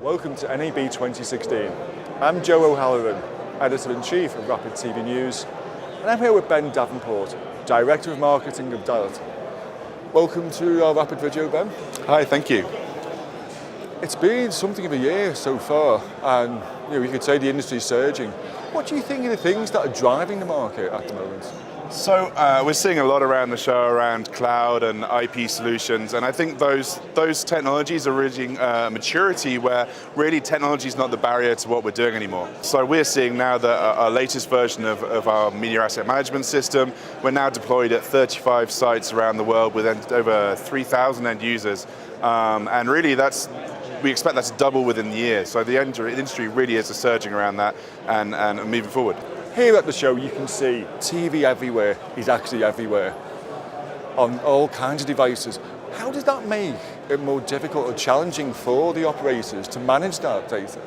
welcome to NAB 2016. I'm Joe O'Halloran, Editor-in-Chief of Rapid TV News, and I'm here with Ben Davenport, Director of Marketing of Dalet. Welcome to our Rapid video, Ben. Hi, thank you. It's been something of a year so far, and you could say the industry's surging. What do you think are the things that are driving the market at the moment? So we're seeing a lot around the show around cloud and IP solutions, and I think those technologies are reaching maturity where really technology is not the barrier to what we're doing anymore. So we're seeing now that our latest version of our media asset management system, we're now deployed at 35 sites around the world with over 3,000 end users, and really we expect that to double within the year. So the industry really is surging around that and moving forward. Here at the show you can see TV everywhere is actually everywhere on all kinds of devices. How does that make it more difficult or challenging for the operators to manage that data?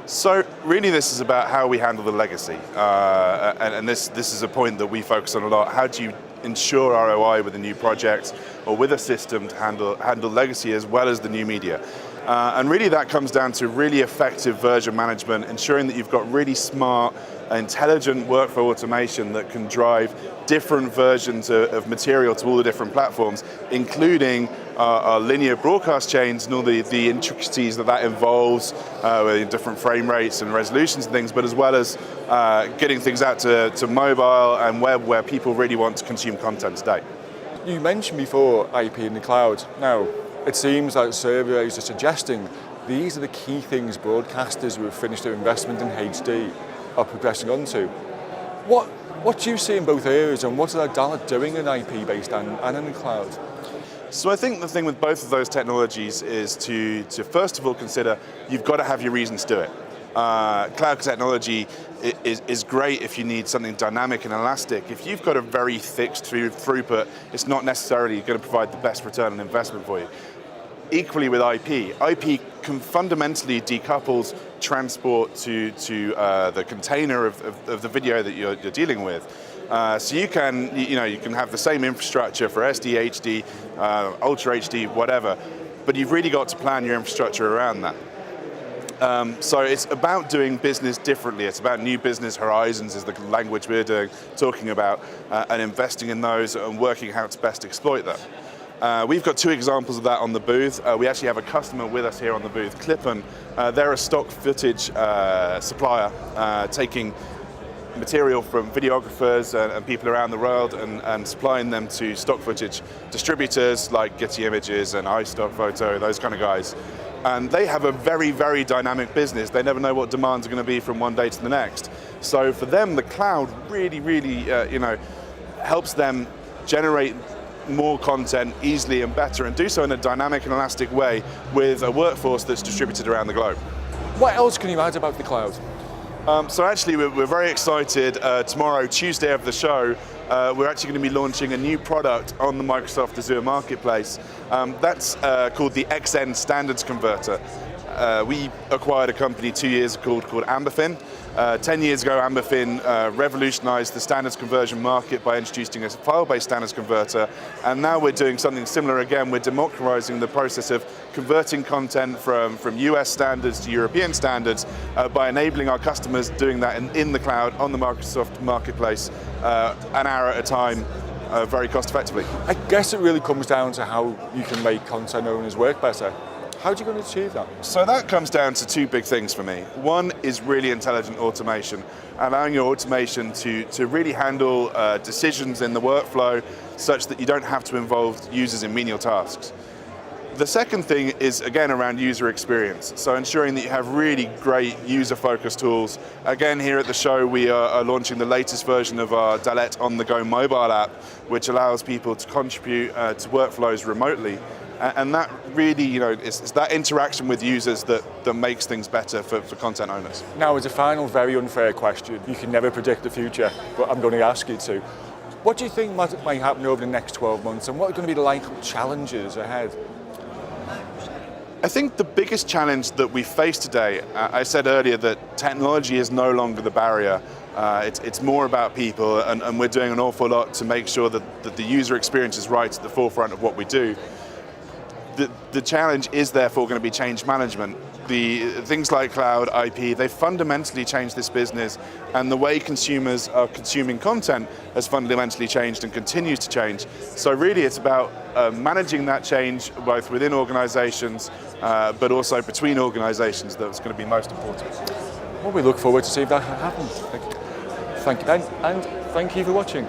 So really this is about how we handle the legacy, and this is a point that we focus on a lot. How do you ensure ROI with a new project or with a system to handle legacy as well as the new media? And really that comes down to really effective version management, ensuring that you've got really smart, intelligent workflow automation that can drive different versions of material to all the different platforms, including our linear broadcast chains and all the intricacies that involves with different frame rates and resolutions and things, but as well as getting things out to mobile and web where people really want to consume content today. You mentioned before IP in the cloud. Now, it seems like surveys are suggesting these are the key things broadcasters who have finished their investment in HD are progressing onto. What do you see in both areas, and what are Dalet doing in IP-based and in the cloud? So I think the thing with both of those technologies is to first of all consider you've got to have your reasons to do it. Cloud technology is great if you need something dynamic and elastic. If you've got a very fixed throughput, it's not necessarily going to provide the best return on investment for you. Equally with IP can fundamentally decouples transport to the container of the video that you're dealing with. So you can have the same infrastructure for SD, HD, Ultra HD, whatever, but you've really got to plan your infrastructure around that. So it's about doing business differently. It's about new business horizons is the language we're talking about, and investing in those and working how to best exploit them. We've got two examples of that on the booth. We actually have a customer with us here on the booth, Clippen. They're a stock footage supplier, taking material from videographers and people around the world and supplying them to stock footage distributors like Getty Images and iStock Photo, those kind of guys. And they have a very, very dynamic business. They never know what demands are going to be from one day to the next. So for them, the cloud really, really helps them generate more content easily and better, and do so in a dynamic and elastic way with a workforce that's distributed around the globe. What else can you add about the cloud? So actually we're very excited. Tomorrow, Tuesday of the show, we're actually going to be launching a new product on the Microsoft Azure Marketplace. That's called the XN Standards Converter. We acquired a company 2 years ago called Amberfin. 10 years ago, Amberfin revolutionized the standards conversion market by introducing a file-based standards converter, and now we're doing something similar again. We're democratizing the process of converting content from US standards to European standards by enabling our customers doing that in the cloud on the Microsoft Marketplace an hour at a time, very cost effectively. I guess it really comes down to how you can make content owners work better. How are you going to achieve that? So that comes down to two big things for me. One is really intelligent automation, allowing your automation to really handle decisions in the workflow such that you don't have to involve users in menial tasks. The second thing is, again, around user experience. So ensuring that you have really great user-focused tools. Again, here at the show, we are launching the latest version of our Dalet on-the-go mobile app, which allows people to contribute to workflows remotely. And that really, it's that interaction with users that makes things better for content owners. Now, as a final, very unfair question, you can never predict the future, but I'm going to ask you to. What do you think might happen over the next 12 months, and what are going to be the likely challenges ahead? I think the biggest challenge that we face today, I said earlier that technology is no longer the barrier. It's more about people, and we're doing an awful lot to make sure that the user experience is right at the forefront of what we do. the challenge is therefore going to be change management. The things like cloud, IP, they fundamentally changed this business, and the way consumers are consuming content has fundamentally changed and continues to change. So really it's about managing that change both within organizations but also between organizations that's going to be most important. Well, we look forward to see if that happens. Thank you, and thank you for watching.